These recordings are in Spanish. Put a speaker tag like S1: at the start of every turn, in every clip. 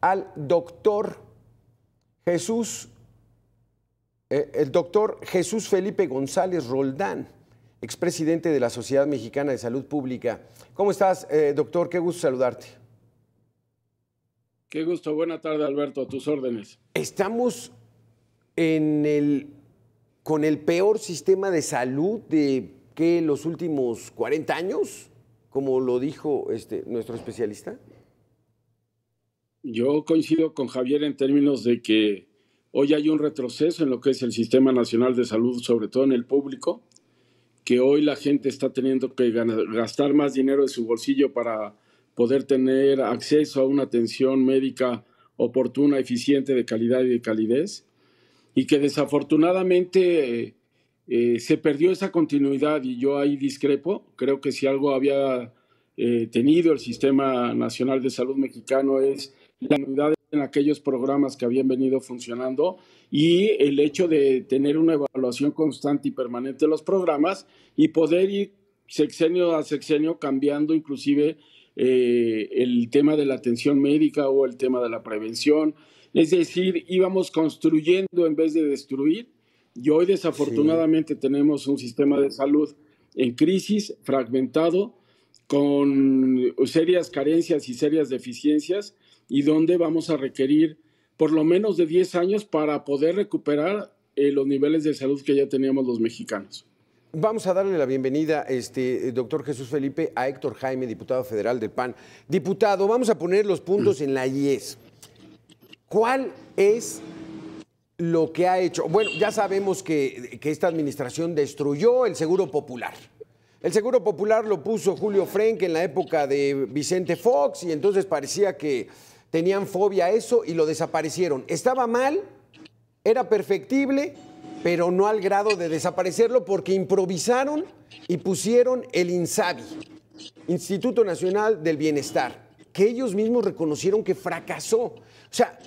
S1: al doctor Jesús, el doctor Jesús Felipe González Roldán, expresidente de la Sociedad Mexicana de Salud Pública. ¿Cómo estás, doctor? Qué gusto saludarte.
S2: Qué gusto. Buena tarde, Alberto, a tus órdenes.
S1: Estamos con el peor sistema de salud de los últimos 40 años, como lo dijo nuestro especialista.
S2: Yo coincido con Javier en términos de que hoy hay un retroceso en lo que es el Sistema Nacional de Salud, sobre todo en el público, que hoy la gente está teniendo que gastar más dinero de su bolsillo para poder tener acceso a una atención médica oportuna, eficiente, de calidad y de calidez, y que desafortunadamente se perdió esa continuidad, y yo ahí discrepo. Creo que si algo había tenido el Sistema Nacional de Salud mexicano es la continuidad en aquellos programas que habían venido funcionando y el hecho de tener una evaluación constante y permanente de los programas y poder ir sexenio a sexenio cambiando inclusive el tema de la atención médica o el tema de la prevención. Es decir, íbamos construyendo en vez de destruir, y hoy desafortunadamente tenemos un sistema de salud en crisis, fragmentado, con serias carencias y serias deficiencias, y donde vamos a requerir por lo menos de 10 años para poder recuperar los niveles de salud que ya teníamos los mexicanos.
S1: Vamos a darle la bienvenida, doctor Jesús Felipe, a Héctor Jaime, diputado federal del PAN. Diputado, vamos a poner los puntos en la IES. ¿Cuál es lo que ha hecho? Bueno, ya sabemos que esta administración destruyó el Seguro Popular. El Seguro Popular lo puso Julio Frenk en la época de Vicente Fox y entonces parecía que tenían fobia a eso y lo desaparecieron. Estaba mal, era perfectible, pero no al grado de desaparecerlo porque improvisaron y pusieron el INSABI, Instituto Nacional del Bienestar, que ellos mismos reconocieron que fracasó. O sea,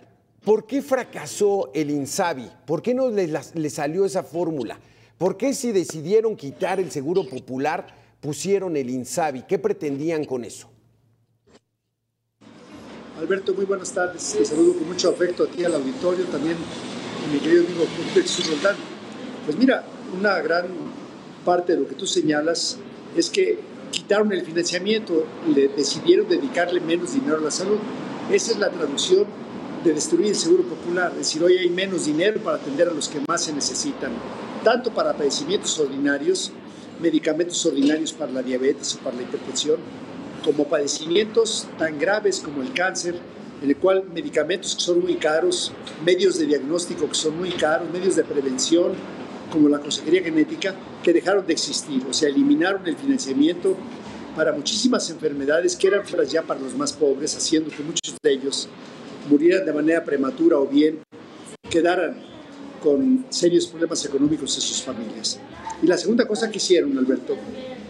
S1: ¿por qué fracasó el INSABI? ¿Por qué no le salió esa fórmula? ¿Por qué si decidieron quitar el Seguro Popular pusieron el INSABI? ¿Qué pretendían con eso?
S3: Alberto, muy buenas tardes. Te saludo con mucho afecto a ti, al auditorio, también a mi querido amigo Jesús Roldán. Pues mira, una gran parte de lo que tú señalas es que quitaron el financiamiento y decidieron dedicarle menos dinero a la salud. Esa es la traducción de destruir el Seguro Popular. Es decir, hoy hay menos dinero para atender a los que más se necesitan, tanto para padecimientos ordinarios, medicamentos ordinarios para la diabetes o para la hipertensión, como padecimientos tan graves como el cáncer, en el cual medicamentos que son muy caros, medios de diagnóstico que son muy caros, medios de prevención como la consejería genética, que dejaron de existir. O sea, eliminaron el financiamiento para muchísimas enfermedades que eran ya para los más pobres, haciendo que muchos de ellos murieran de manera prematura o bien quedaran con serios problemas económicos en sus familias. Y la segunda cosa que hicieron, Alberto,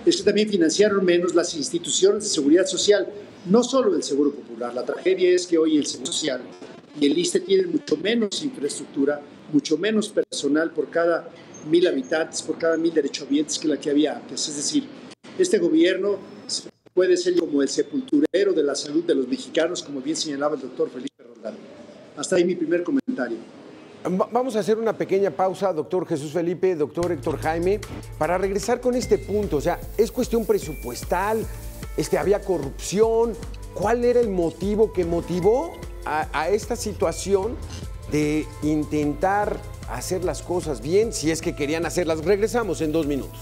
S3: es que también financiaron menos las instituciones de seguridad social, no solo el Seguro Popular. La tragedia es que hoy el Seguro Social y el ISSSTE tienen mucho menos infraestructura, mucho menos personal por cada 1,000 habitantes, por cada 1,000 derechohabientes que la que había antes. Es decir, este gobierno puede ser como el sepulturero de la salud de los mexicanos, como bien señalaba el doctor Felipe Roldán. Hasta ahí mi primer comentario.
S1: Vamos a hacer una pequeña pausa, doctor Jesús Felipe, doctor Héctor Jaime, para regresar con este punto. O sea, ¿es cuestión presupuestal? ¿Había corrupción? ¿Cuál era el motivo que motivó a esta situación de intentar hacer las cosas bien, si es que querían hacerlas? Regresamos en 2 minutos.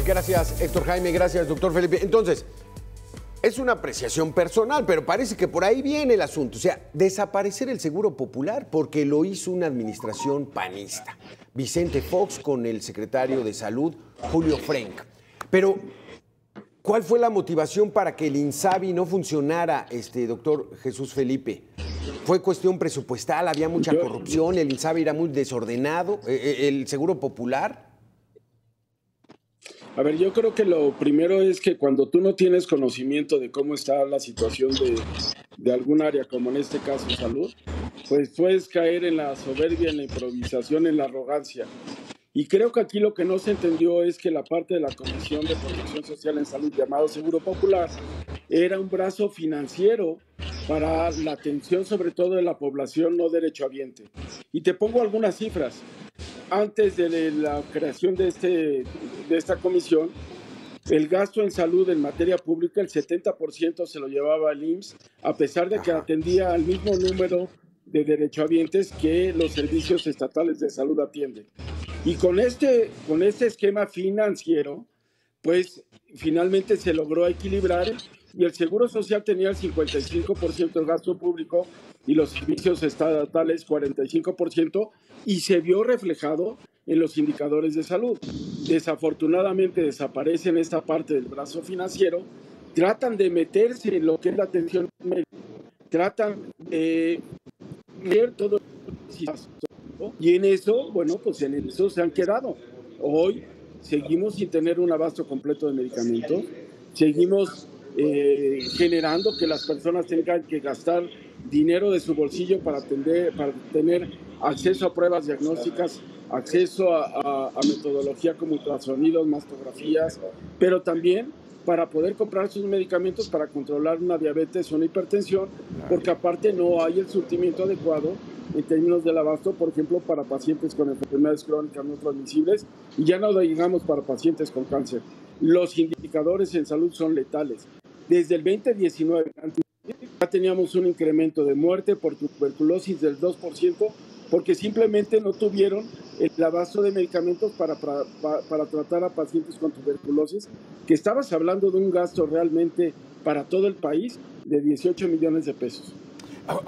S1: Gracias, Héctor Jaime, gracias, doctor Felipe. Entonces, es una apreciación personal, pero parece que por ahí viene el asunto. O sea, desaparecer el Seguro Popular porque lo hizo una administración panista. Vicente Fox con el secretario de Salud, Julio Frenk. Pero, ¿cuál fue la motivación para que el INSABI no funcionara, doctor Jesús Felipe? ¿Fue cuestión presupuestal? ¿Había mucha corrupción? ¿El INSABI era muy desordenado? ¿El Seguro Popular?
S2: A ver, yo creo que lo primero es que cuando tú no tienes conocimiento de cómo está la situación de algún área, como en este caso salud, pues puedes caer en la soberbia, en la improvisación, en la arrogancia. Y creo que aquí lo que no se entendió es que la parte de la Comisión de Protección Social en Salud, llamado Seguro Popular, era un brazo financiero para la atención sobre todo de la población no derechohabiente. Y te pongo algunas cifras. Antes de la creación de esta comisión, el gasto en salud en materia pública, el 70% se lo llevaba el IMSS, a pesar de que atendía al mismo número de derechohabientes que los servicios estatales de salud atienden. Y con este esquema financiero, pues finalmente se logró equilibrar y el Seguro Social tenía el 55% del gasto público y los servicios estatales 45%, y se vio reflejado en los indicadores de salud. Desafortunadamente desaparecen esta parte del brazo financiero, tratan de meterse en lo que es la atención médica, tratan de ver todo y en eso, bueno, pues en eso se han quedado. Hoy seguimos sin tener un abasto completo de medicamentos, seguimos generando que las personas tengan que gastar dinero de su bolsillo para tener acceso a pruebas diagnósticas, acceso a metodología como ultrasonidos, mastografías, pero también para poder comprar sus medicamentos para controlar una diabetes o una hipertensión, porque aparte no hay el surtimiento adecuado en términos del abasto, por ejemplo, para pacientes con enfermedades crónicas no transmisibles, y ya no llegamos para pacientes con cáncer. Los indicadores en salud son letales. Desde el 2019 ya teníamos un incremento de muerte por tuberculosis del 2%, porque simplemente no tuvieron el abasto de medicamentos para tratar a pacientes con tuberculosis, que estabas hablando de un gasto realmente para todo el país de 18 millones de pesos.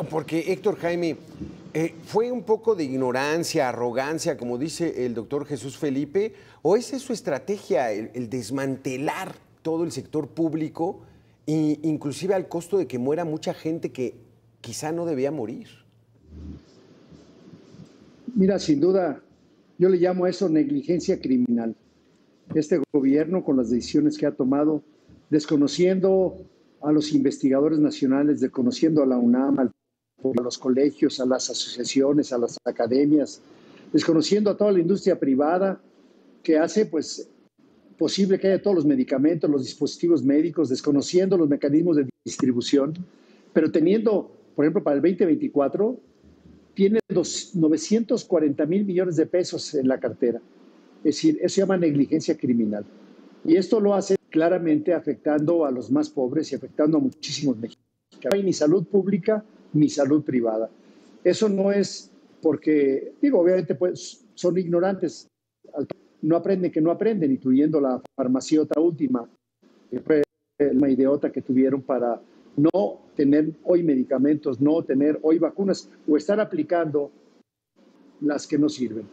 S1: Porque, Héctor Jaime, ¿fue un poco de ignorancia, arrogancia, como dice el doctor Jesús Felipe, o esa es su estrategia, el desmantelar todo el sector público, e inclusive al costo de que muera mucha gente que quizá no debía morir?
S3: Mira, sin duda, yo le llamo a eso negligencia criminal. Este gobierno, con las decisiones que ha tomado, desconociendo a los investigadores nacionales, desconociendo a la UNAM, a los colegios, a las asociaciones, a las academias, desconociendo a toda la industria privada que hace pues posible que haya todos los medicamentos, los dispositivos médicos, desconociendo los mecanismos de distribución, pero teniendo, por ejemplo, para el 2024, tiene 940 mil millones de pesos en la cartera. Es decir, eso se llama negligencia criminal. Y esto lo hace claramente afectando a los más pobres y afectando a muchísimos mexicanos. No hay ni salud pública ni salud privada. Eso no es porque, digo, obviamente pues, son ignorantes, no aprenden que no aprenden, incluyendo la farmaciota última, que fue la idiota que tuvieron para no tener hoy medicamentos, no tener hoy vacunas o estar aplicando las que no sirven.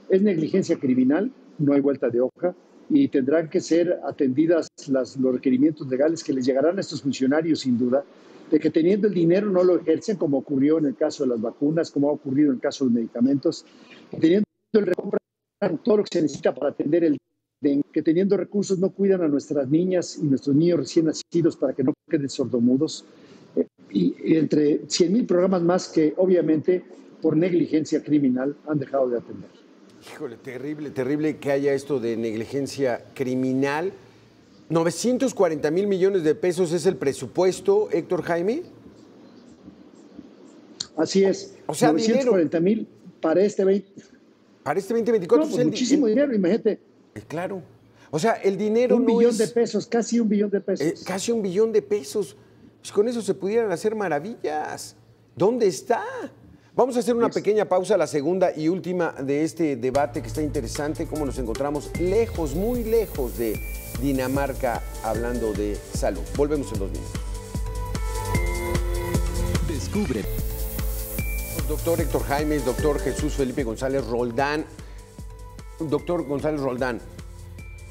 S3: Es negligencia criminal, no hay vuelta de hoja, y tendrán que ser atendidas los requerimientos legales que les llegarán a estos funcionarios, sin duda, de que teniendo el dinero no lo ejercen, como ocurrió en el caso de las vacunas, como ha ocurrido en el caso de los medicamentos, que teniendo el recurso, todo lo que se necesita para atender el dengue, que teniendo recursos no cuidan a nuestras niñas y nuestros niños recién nacidos para que no queden sordomudos, y entre 100,000 programas más que obviamente por negligencia criminal han dejado de atender.
S1: Híjole, terrible, terrible que haya esto de negligencia criminal. 940 mil millones de pesos es el presupuesto, Héctor Jaime.
S3: Así es.
S1: O sea,
S3: 940 mil para este 20.
S1: Para este 2024.
S3: No, pues muchísimo dinero, imagínate.
S1: Claro. O sea, el dinero
S3: un billón de pesos, casi $1 billón.
S1: Casi $1 billón. Pues con eso se pudieran hacer maravillas. ¿Dónde está? Vamos a hacer una pequeña pausa, la segunda y última de este debate que está interesante, cómo nos encontramos lejos, muy lejos de Dinamarca hablando de salud. Volvemos en 2 minutos.
S4: Descubre.
S1: Doctor Héctor Jaime, doctor Jesús Felipe González Roldán. Doctor González Roldán,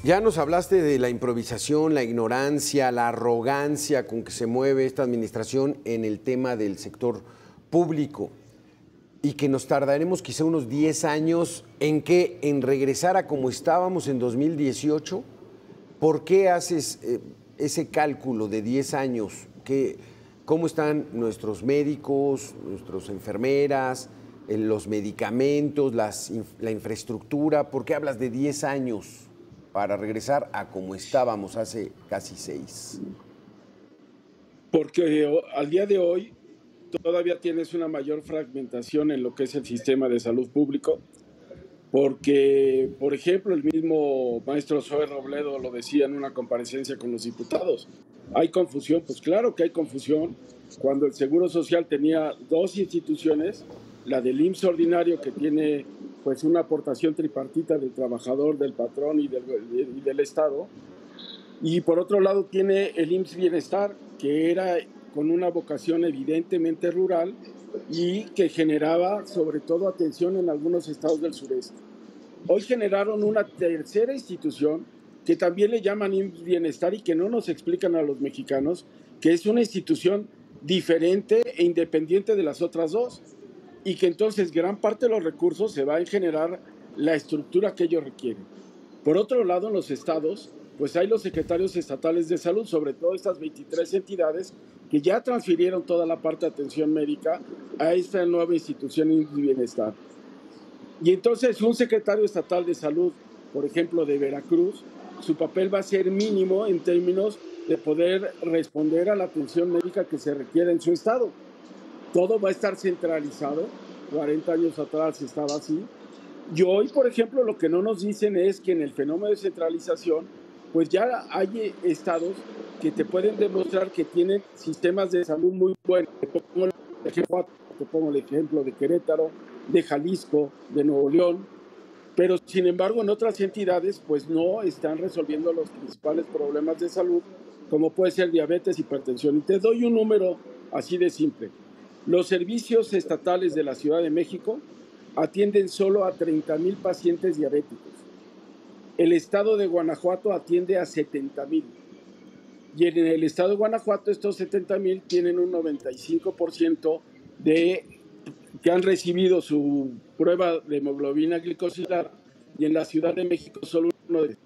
S1: ya nos hablaste de la improvisación, la ignorancia, la arrogancia con que se mueve esta administración en el tema del sector público y que nos tardaremos quizá unos 10 años en regresar a como estábamos en 2018. ¿Por qué haces ese cálculo de 10 años? ¿Cómo están nuestros médicos, nuestras enfermeras, los medicamentos, la infraestructura? ¿Por qué hablas de 10 años para regresar a como estábamos hace casi 6?
S2: Porque al día de hoy todavía tienes una mayor fragmentación en lo que es el sistema de salud público, porque, por ejemplo, el mismo maestro Zoe Robledo lo decía en una comparecencia con los diputados. ¿Hay confusión? Pues claro que hay confusión. Cuando el Seguro Social tenía dos instituciones, la del IMSS ordinario, que tiene pues una aportación tripartita del trabajador, del patrón y del Estado, y por otro lado tiene el IMSS Bienestar, que era con una vocación evidentemente rural y que generaba sobre todo atención en algunos estados del sureste. Hoy generaron una tercera institución que también le llaman IMSS Bienestar y que no nos explican a los mexicanos que es una institución diferente e independiente de las otras dos, y que entonces gran parte de los recursos se va a generar la estructura que ellos requieren. Por otro lado, en los estados, pues hay los secretarios estatales de salud, sobre todo estas 23 entidades que ya transfirieron toda la parte de atención médica a esta nueva institución de bienestar. Y entonces un secretario estatal de salud, por ejemplo, de Veracruz, su papel va a ser mínimo en términos de poder responder a la atención médica que se requiere en su estado. Todo va a estar centralizado. 40 años atrás estaba así. Y hoy, por ejemplo, lo que no nos dicen es que en el fenómeno de centralización, pues ya hay estados que te pueden demostrar que tienen sistemas de salud muy buenos. Te pongo el ejemplo de Querétaro, de Jalisco, de Nuevo León, pero sin embargo en otras entidades pues no están resolviendo los principales problemas de salud, como puede ser diabetes, hipertensión. Y te doy un número así de simple. Los servicios estatales de la Ciudad de México atienden solo a 30,000 pacientes diabéticos. El estado de Guanajuato atiende a 70,000. Y en el estado de Guanajuato estos 70,000 tienen un 95% de que han recibido su prueba de hemoglobina glicosilar, y en la Ciudad de México solo uno de.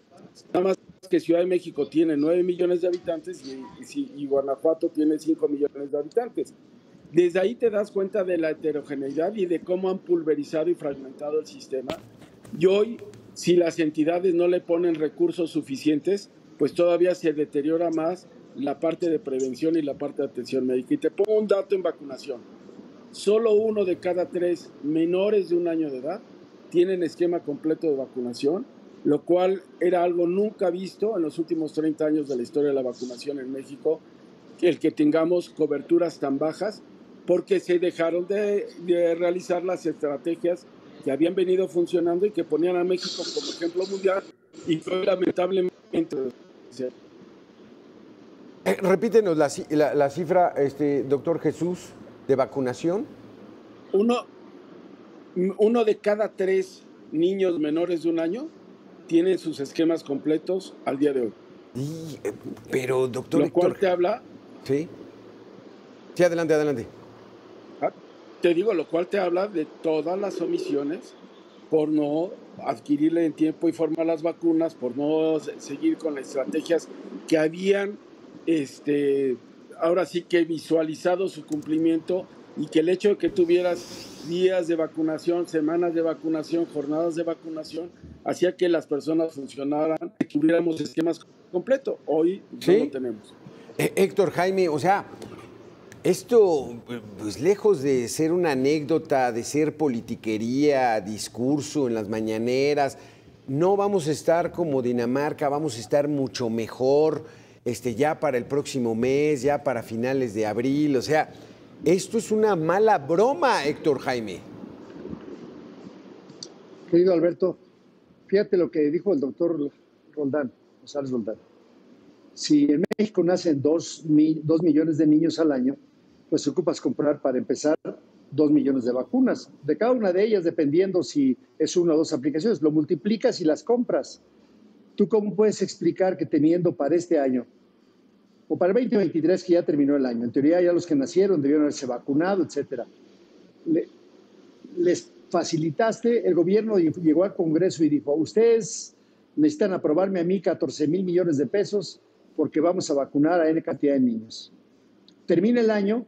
S2: Nada más que Ciudad de México tiene 9 millones de habitantes y Guanajuato tiene 5 millones de habitantes. Desde ahí te das cuenta de la heterogeneidad y de cómo han pulverizado y fragmentado el sistema. Y hoy, si las entidades no le ponen recursos suficientes, pues todavía se deteriora más la parte de prevención y la parte de atención médica. Y te pongo un dato en vacunación. Solo 1 de cada 3 menores de 1 año de edad tienen esquema completo de vacunación, lo cual era algo nunca visto en los últimos 30 años de la historia de la vacunación en México, el que tengamos coberturas tan bajas, porque se dejaron de realizar las estrategias que habían venido funcionando y que ponían a México como ejemplo mundial, y fue lamentablemente.
S1: Repítenos la cifra, doctor Jesús, de vacunación.
S2: Uno de cada 3 niños menores de 1 año tienen sus esquemas completos al día de hoy.
S1: Pero, doctor
S2: Héctor, ¿lo cual te habla?
S1: Sí. Sí, adelante.
S2: Te digo, lo cual te habla de todas las omisiones por no adquirirle en tiempo y forma las vacunas, por no seguir con las estrategias que habían, ahora sí que visualizado su cumplimiento, y que el hecho de que tuvieras días de vacunación, semanas de vacunación, jornadas de vacunación, hacía que las personas funcionaran, que tuviéramos esquemas completos. Hoy
S1: ¿sí?
S2: No lo tenemos.
S1: Héctor, Jaime, o sea, esto, pues lejos de ser una anécdota, de ser politiquería, discurso en las mañaneras, no vamos a estar como Dinamarca, vamos a estar mucho mejor ya para el próximo mes, ya para finales de abril. O sea, esto es una mala broma, Héctor Jaime.
S3: Querido Alberto, fíjate lo que dijo el doctor González Roldán. Si en México nacen 2 millones de niños al año, pues ocupas comprar, para empezar, 2 millones de vacunas. De cada una de ellas, dependiendo si es 1 o 2 aplicaciones, lo multiplicas y las compras. ¿Tú cómo puedes explicar que teniendo para este año, o para el 2023, que ya terminó el año, en teoría ya los que nacieron debieron haberse vacunado, etcétera, les facilitaste, el gobierno llegó al Congreso y dijo, ustedes necesitan aprobarme a mí 14,000 millones de pesos porque vamos a vacunar a N cantidad de niños. Termina el año,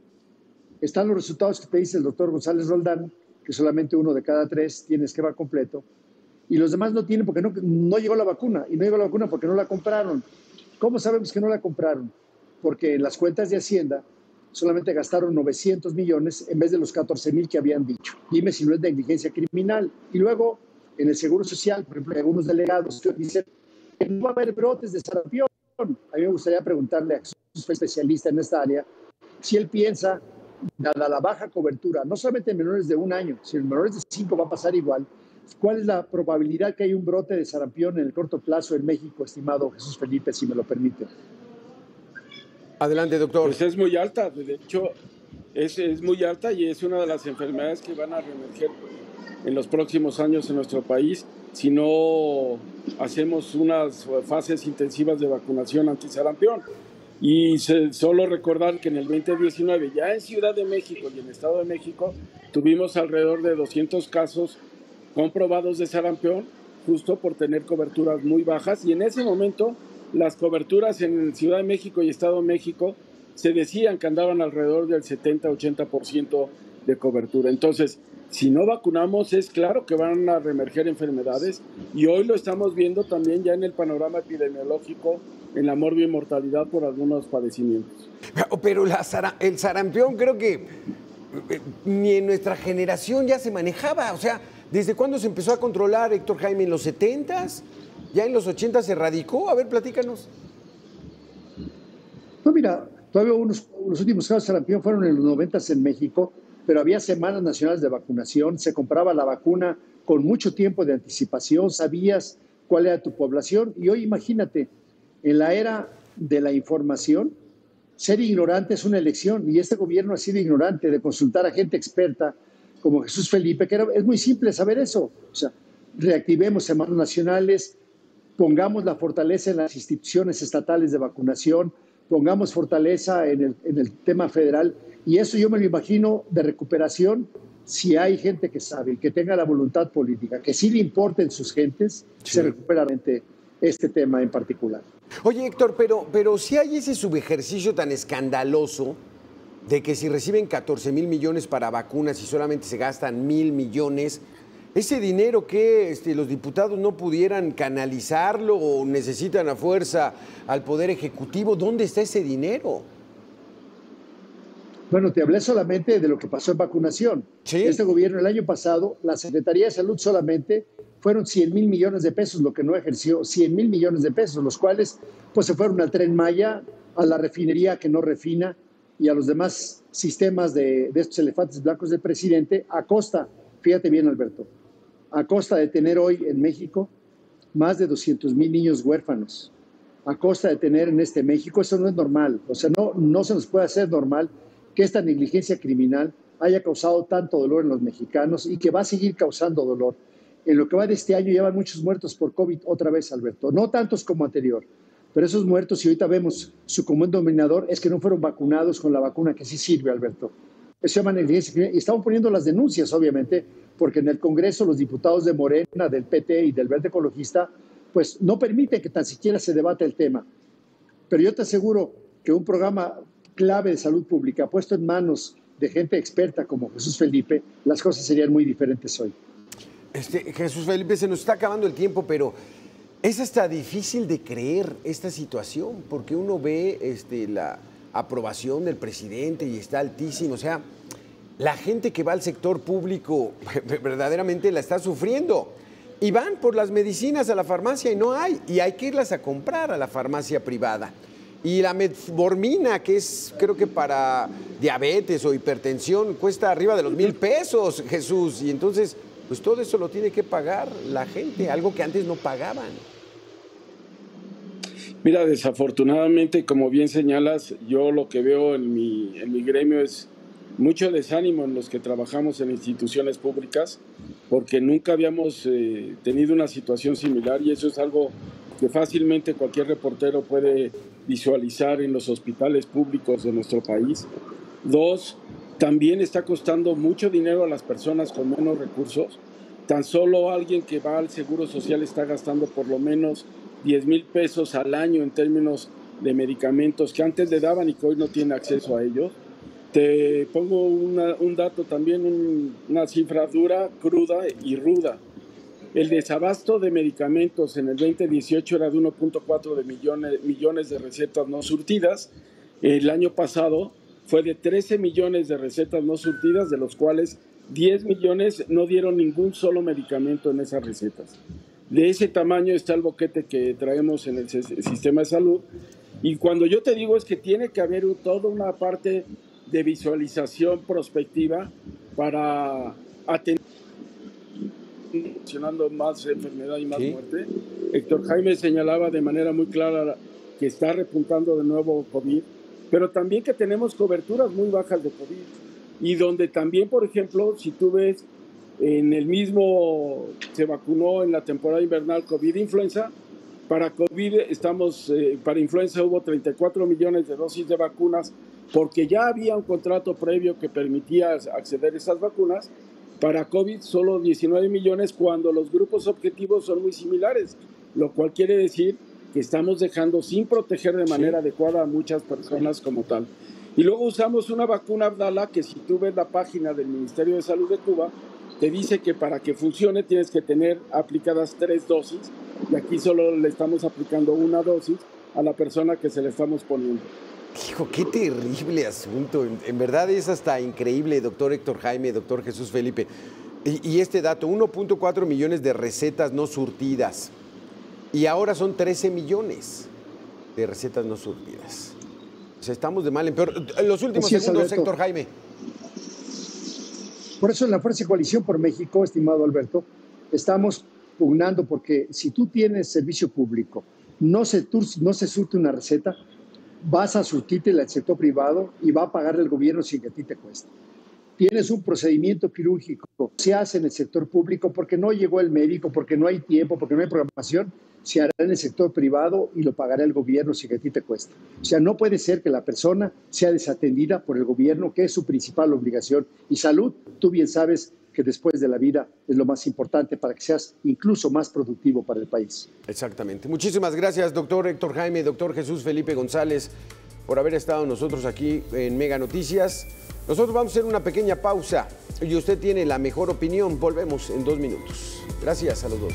S3: están los resultados que te dice el doctor González Roldán, que solamente 1 de cada 3 tiene esquema completo, y los demás no tienen porque no llegó la vacuna, y no llegó la vacuna porque no la compraron. ¿Cómo sabemos que no la compraron? porque en las cuentas de Hacienda solamente gastaron 900 millones en vez de los 14,000 que habían dicho. Dime si no es negligencia criminal. Y luego, en el Seguro Social, por ejemplo, algunos delegados dicen que no va a haber brotes de sarampión. A mí me gustaría preguntarle a Jesús, especialista en esta área, si él piensa, dada la baja cobertura, no solamente en menores de 1 año, sino en menores de 5 va a pasar igual, ¿cuál es la probabilidad que haya un brote de sarampión en el corto plazo en México, estimado Jesús Felipe, si me lo permite?
S1: Adelante, doctor.
S2: Pues es muy alta, de hecho es muy alta y es una de las enfermedades que van a reemerger en los próximos años en nuestro país si no hacemos unas fases intensivas de vacunación antisarampión. Y solo recordar que en el 2019, ya en Ciudad de México y en Estado de México, tuvimos alrededor de 200 casos comprobados de sarampión, justo por tener coberturas muy bajas. Y en ese momento, las coberturas en Ciudad de México y Estado de México se decían que andaban alrededor del 70-80% de cobertura. Entonces, si no vacunamos, es claro que van a reemerger enfermedades, y hoy lo estamos viendo también ya en el panorama epidemiológico, en la morbi-mortalidad por algunos padecimientos.
S1: Pero el sarampión creo que ni en nuestra generación ya se manejaba. O sea, ¿desde cuándo se empezó a controlar, Héctor Jaime? ¿En los 70s? ¿Ya en los 80 se erradicó? A ver, platícanos.
S3: No, mira, todavía los últimos casos de sarampión fueron en los 90s en México, pero había semanas nacionales de vacunación, se compraba la vacuna con mucho tiempo de anticipación, sabías cuál era tu población, y hoy imagínate, en la era de la información, ser ignorante es una elección, y este gobierno ha sido ignorante de consultar a gente experta como Jesús Felipe, que es muy simple saber eso. O sea, reactivemos semanas nacionales, pongamos la fortaleza en las instituciones estatales de vacunación, pongamos fortaleza en el tema federal, y eso yo me lo imagino de recuperación si hay gente que sabe, que tenga la voluntad política, que sí le importen sus gentes, sí, se recupera este tema en particular.
S1: Oye, Héctor, pero si hay ese subejercicio tan escandaloso de que si reciben 14,000 millones para vacunas y solamente se gastan 1,000 millones, ese dinero que los diputados no pudieran canalizarlo o necesitan a fuerza al Poder Ejecutivo, ¿dónde está ese dinero?
S3: Bueno, te hablé solamente de lo que pasó en vacunación. ¿Sí? Este gobierno el año pasado, la Secretaría de Salud solamente fueron 100,000 millones de pesos, lo que no ejerció, 100,000 millones de pesos, los cuales pues se fueron al Tren Maya, a la refinería que no refina y a los demás sistemas de estos elefantes blancos del presidente, a costa, fíjate bien, Alberto, a costa de tener hoy en México más de 200,000 niños huérfanos, a costa de tener en este México, eso no es normal, o sea, no se nos puede hacer normal que esta negligencia criminal haya causado tanto dolor en los mexicanos y que va a seguir causando dolor. En lo que va de este año llevan muchos muertos por COVID otra vez, Alberto, no tantos como anterior, pero esos muertos, y ahorita vemos su común denominador, es que no fueron vacunados con la vacuna que sí sirve, Alberto. Eso se llama negligencia criminal, y estamos poniendo las denuncias, obviamente, porque en el Congreso los diputados de Morena, del PT y del Verde Ecologista, pues no permiten que tan siquiera se debate el tema. Pero yo te aseguro que un programa clave de salud pública puesto en manos de gente experta como Jesús Felipe, las cosas serían muy diferentes hoy.
S1: Jesús Felipe, se nos está acabando el tiempo, pero es hasta difícil de creer esta situación, porque uno ve la aprobación del presidente y está altísimo. O sea, la gente que va al sector público verdaderamente la está sufriendo. Y van por las medicinas a la farmacia y no hay, y hay que irlas a comprar a la farmacia privada. Y la metformina, que es creo que para diabetes o hipertensión, cuesta arriba de los 1,000 pesos, Jesús. Y entonces, pues todo eso lo tiene que pagar la gente, algo que antes no pagaban.
S2: Mira, desafortunadamente, como bien señalas, yo lo que veo en mi gremio es mucho desánimo en los que trabajamos en instituciones públicas, porque nunca habíamos tenido una situación similar, y eso es algo que fácilmente cualquier reportero puede visualizar en los hospitales públicos de nuestro país. 2, también está costando mucho dinero a las personas con menos recursos. Tan solo alguien que va al Seguro Social está gastando por lo menos 10,000 pesos al año en términos de medicamentos que antes le daban y que hoy no tiene acceso a ellos. Te pongo un dato también, una cifra dura, cruda y ruda. El desabasto de medicamentos en el 2018 era de 1.4 millones de recetas no surtidas, el año pasado fue de 13 millones de recetas no surtidas, de los cuales 10 millones no dieron ningún solo medicamento en esas recetas. De ese tamaño está el boquete que traemos en el sistema de salud. Y cuando yo te digo es que tiene que haber toda una parte de visualización prospectiva para atender más enfermedad y más muerte. Héctor Jaime señalaba de manera muy clara que está repuntando de nuevo COVID, pero también que tenemos coberturas muy bajas de COVID. Y donde también, por ejemplo, si tú ves, en el mismo se vacunó en la temporada invernal COVID-influenza. Para COVID para influenza hubo 34 millones de dosis de vacunas porque ya había un contrato previo que permitía acceder a esas vacunas. Para COVID solo 19 millones cuando los grupos objetivos son muy similares, lo cual quiere decir que estamos dejando sin proteger de manera adecuada a muchas personas como tal. Y luego usamos una vacuna Abdala que si tú ves la página del Ministerio de Salud de Cuba, te dice que para que funcione tienes que tener aplicadas 3 dosis y aquí solo le estamos aplicando una dosis a la persona que se le estamos poniendo.
S1: Hijo, qué terrible asunto. En verdad es hasta increíble, doctor Héctor Jaime, doctor Jesús Felipe. Y este dato, 1.4 millones de recetas no surtidas. Y ahora son 13 millones de recetas no surtidas. O sea, estamos de mal en peor. Los últimos segundos, Héctor Jaime.
S3: Por eso en la Fuerza de Coalición por México, estimado Alberto, estamos pugnando porque si tú tienes servicio público, no se surte una receta, vas a surtirte el sector privado y va a pagar el gobierno sin que a ti te cueste. Tienes un procedimiento quirúrgico, se hace en el sector público porque no llegó el médico, porque no hay tiempo, porque no hay programación, se hará en el sector privado y lo pagará el gobierno sin que a ti te cueste. O sea, no puede ser que la persona sea desatendida por el gobierno, que es su principal obligación. Y salud, tú bien sabes que después de la vida es lo más importante para que seas incluso más productivo para el país.
S1: Exactamente. Muchísimas gracias, doctor Héctor Jaime, doctor Jesús Felipe González, por haber estado nosotros aquí en Mega Noticias. Nosotros vamos a hacer una pequeña pausa y usted tiene la mejor opinión. Volvemos en 2 minutos. Gracias a los dos.